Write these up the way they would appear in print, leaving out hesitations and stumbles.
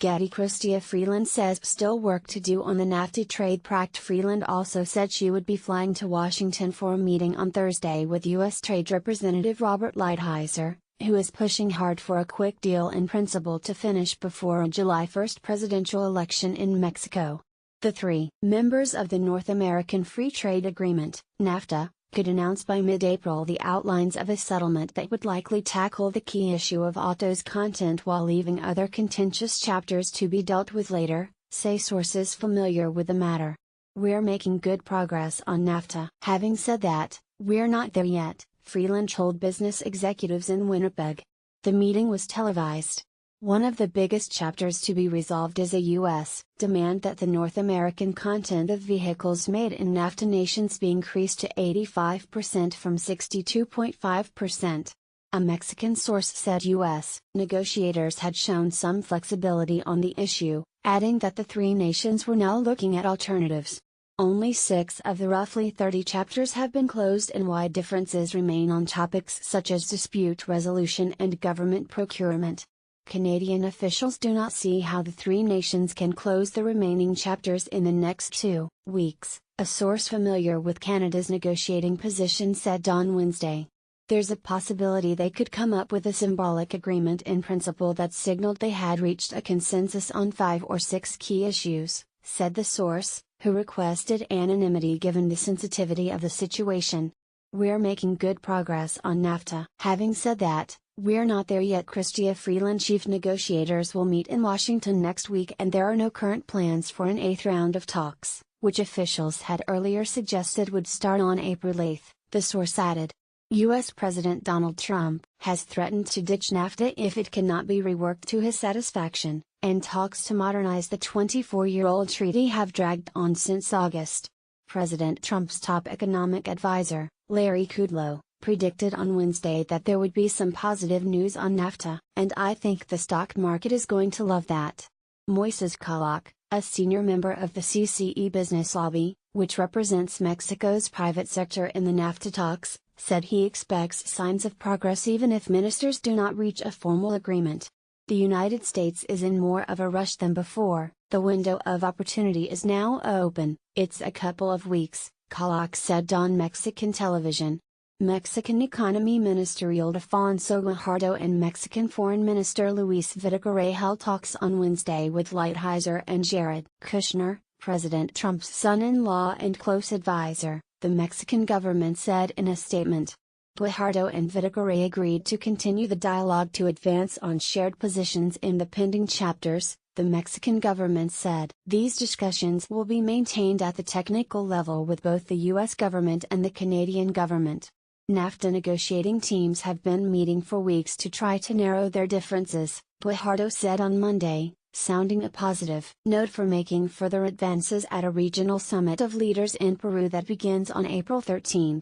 Getty. Chrystia Freeland says still work to do on the Nafta trade pact. Freeland also said she would be flying to Washington for a meeting on Thursday with U.S. Trade Representative Robert Lighthizer, who is pushing hard for a quick deal in principle to finish before a July 1 presidential election in Mexico. The three members of the North American Free Trade Agreement, NAFTA, could announce by mid-April the outlines of a settlement that would likely tackle the key issue of autos content while leaving other contentious chapters to be dealt with later, say sources familiar with the matter. We're making good progress on NAFTA. Having said that, we're not there yet, Freeland told business executives in Winnipeg. The meeting was televised. One of the biggest chapters to be resolved is a U.S. demand that the North American content of vehicles made in NAFTA nations be increased to 85% from 62.5%. A Mexican source said U.S. negotiators had shown some flexibility on the issue, adding that the three nations were now looking at alternatives. Only 6 of the roughly 30 chapters have been closed, and wide differences remain on topics such as dispute resolution and government procurement. Canadian officials do not see how the three nations can close the remaining chapters in the next 2 weeks, a source familiar with Canada's negotiating position said on Wednesday. There's a possibility they could come up with a symbolic agreement in principle that signaled they had reached a consensus on 5 or 6 key issues, said the source, who requested anonymity given the sensitivity of the situation. We're making good progress on NAFTA. Having said that, we're not there yet. Chrystia Freeland. Chief negotiators will meet in Washington next week, and there are no current plans for an 8th round of talks, which officials had earlier suggested would start on April 8, the source added. U.S. President Donald Trump has threatened to ditch NAFTA if it cannot be reworked to his satisfaction, and talks to modernize the 24-year-old treaty have dragged on since August. President Trump's top economic advisor, Larry Kudlow, predicted on Wednesday that there would be some positive news on NAFTA, and I think the stock market is going to love that. Moises Kalak, a senior member of the CCE business lobby, which represents Mexico's private sector in the NAFTA talks, said he expects signs of progress even if ministers do not reach a formal agreement. The United States is in more of a rush than before. The window of opportunity is now open. It's a couple of weeks, Kalak said on Mexican television. Mexican Economy Minister Ildefonso Guajardo and Mexican Foreign Minister Luis Videgaray held talks on Wednesday with Lighthizer and Jared Kushner, President Trump's son-in-law and close advisor, the Mexican government said in a statement. Guajardo and Videgaray agreed to continue the dialogue to advance on shared positions in the pending chapters, the Mexican government said. These discussions will be maintained at the technical level with both the U.S. government and the Canadian government. NAFTA negotiating teams have been meeting for weeks to try to narrow their differences, Guajardo said on Monday, sounding a positive note for making further advances at a regional summit of leaders in Peru that begins on April 13.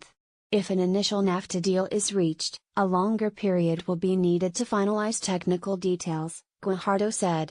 If an initial NAFTA deal is reached, a longer period will be needed to finalize technical details, Guajardo said.